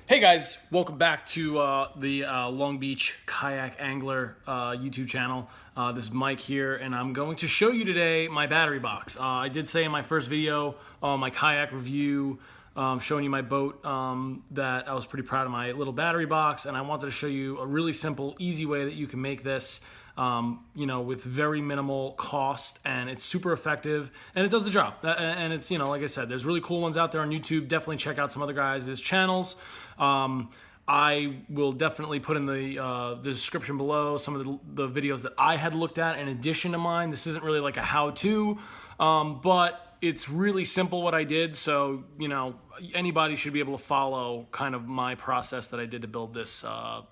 Hey guys, welcome back to the Long Beach Kayak Angler YouTube channel. This is Mike here, and I'm going to show you today my battery box. I did say in my first video, my kayak review, showing you my boat, that I was pretty proud of my little battery box, and I wanted to show you a really simple, easy way that you can make this with very minimal cost, and it's super effective and it does the job. And it's, like I said, there's really cool ones out there on YouTube. Definitely check out some other guys' channels. I will definitely put in the description below some of the videos that I had looked at in addition to mine. This isn't really like a how-to, but it's really simple what I did. So, anybody should be able to follow kind of my process that I did to build this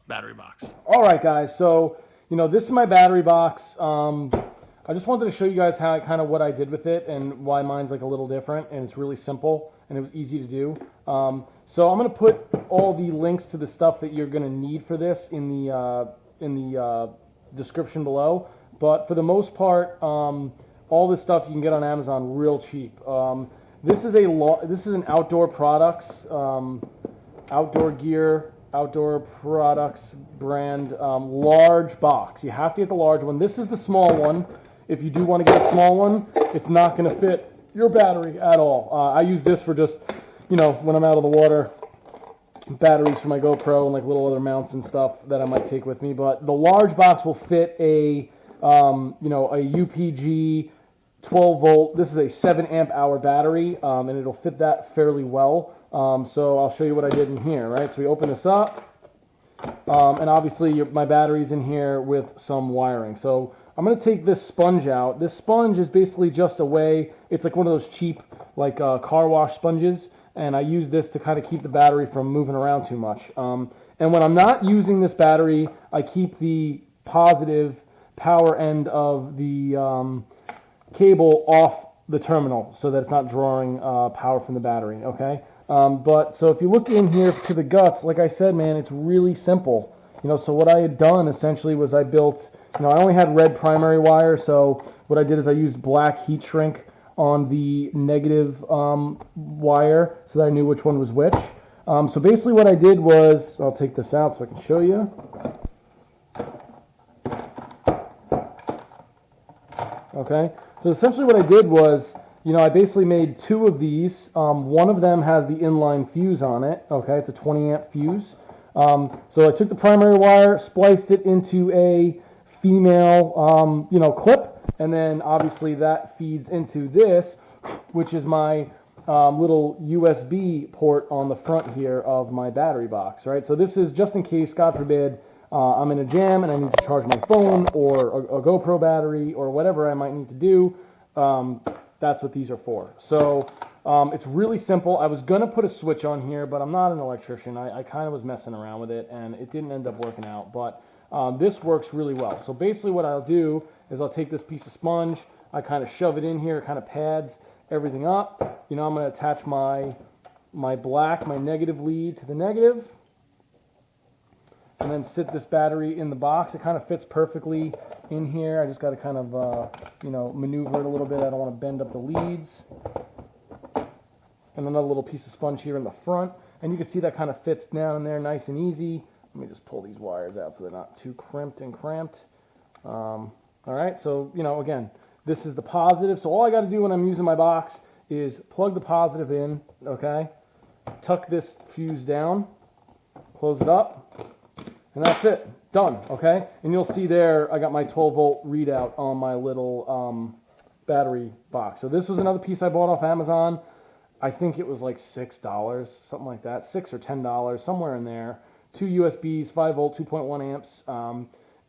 battery box. All right, guys. So, this is my battery box. I just wanted to show you guys how what I did with it and why mine's like a little different, and it's really simple and it was easy to do. So I'm going to put all the links to the stuff that you're going to need for this in the description below. But for the most part, all this stuff you can get on Amazon real cheap. This is an outdoor products, outdoor gear, outdoor products brand, large box. You have to get the large one. This is the small one. If you do want to get a small one, it's not going to fit your battery at all. I use this for just, when I'm out of the water, batteries for my GoPro and like little other mounts and stuff that I might take with me. But the large box will fit a UPG 12 volt. This is a 7 amp hour battery, and it'll fit that fairly well. So I'll show you what I did in here, right? So we open this up, and obviously my battery's in here with some wiring. So I'm going to take this sponge out. This sponge is basically just a way, it's like one of those cheap like car wash sponges, and I use this to kind of keep the battery from moving around too much. And when I'm not using this battery, I keep the positive power end of the cable off the terminal so that it's not drawing power from the battery, okay? But so if you look in here to the guts, like I said, man, it's really simple. So what I had done essentially was I built, I only had red primary wire, so what I did is I used black heat shrink on the negative wire so that I knew which one was which. So basically what I did was, I'll take this out so I can show you. Okay, so essentially what I did was, I basically made two of these. One of them has the inline fuse on it. Okay, it's a 20 amp fuse. So I took the primary wire, spliced it into a female, clip, and then obviously that feeds into this, which is my little USB port on the front here of my battery box, right? So this is just in case, God forbid, I'm in a jam and I need to charge my phone or a GoPro battery or whatever I might need to do. That's what these are for. So it's really simple. I was going to put a switch on here, but I'm not an electrician. I kind of was messing around with it, and it didn't end up working out. But this works really well. So basically what I'll do is I'll take this piece of sponge. I kind of shove it in here. It kind of pads everything up. I'm going to attach my negative lead to the negative, and then sit this battery in the box. It kind of fits perfectly in here. I just got to kind of, maneuver it a little bit. I don't want to bend up the leads. And another little piece of sponge here in the front. And you can see that kind of fits down in there nice and easy. Let me just pull these wires out so they're not too crimped and cramped. All right, so, again, this is the positive. So all I got to do when I'm using my box is plug the positive in, okay? Tuck this fuse down, close it up. And that's it, done, okay? And you'll see there, I got my 12 volt readout on my little battery box. So this was another piece I bought off Amazon. I think it was like $6, something like that, $6 or $10, somewhere in there. 2 USBs, 5 volt, 2.1 amps.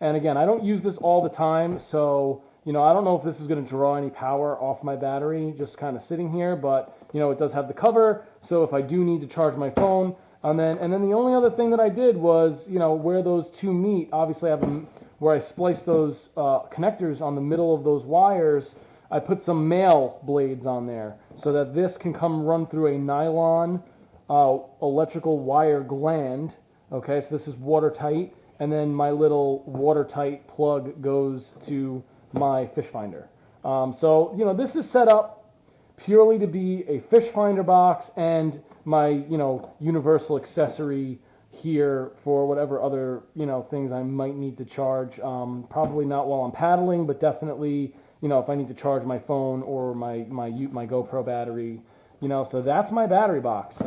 And again, I don't use this all the time, so, I don't know if this is gonna draw any power off my battery, just kind of sitting here, but, it does have the cover, so if I do need to charge my phone, and then the only other thing that I did was, where those two meet, obviously I have them where I spliced those connectors on the middle of those wires. I put some male blades on there so that this can come run through a nylon electrical wire gland. Okay, so this is watertight, and then my little watertight plug goes to my fish finder. So, this is set up purely to be a fish finder box and my, you know, universal accessory here for whatever other, you know, things I might need to charge. Probably not while I'm paddling, but definitely, you know, if I need to charge my phone or my GoPro battery, you know. So that's my battery box.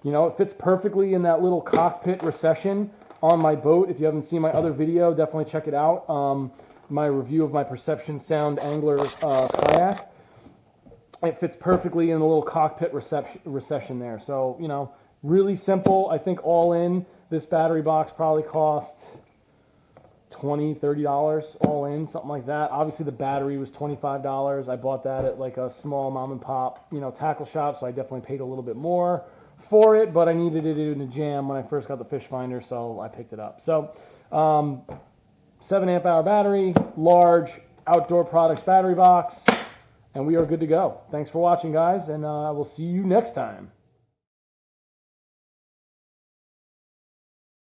You know, it fits perfectly in that little cockpit recession on my boat. If you haven't seen my other video, definitely check it out. My review of my Perception Sound Angler kayak. It fits perfectly in the little cockpit recession there. So, you know, really simple. I think all in, this battery box probably cost $20, $30 all in, something like that. Obviously, the battery was $25. I bought that at like a small mom and pop, you know, tackle shop, so I definitely paid a little bit more for it, but I needed it in a jam when I first got the fish finder, so I picked it up. So, 7 amp hour battery, large outdoor products battery box, and we are good to go. Thanks for watching, guys, and I will see you next time.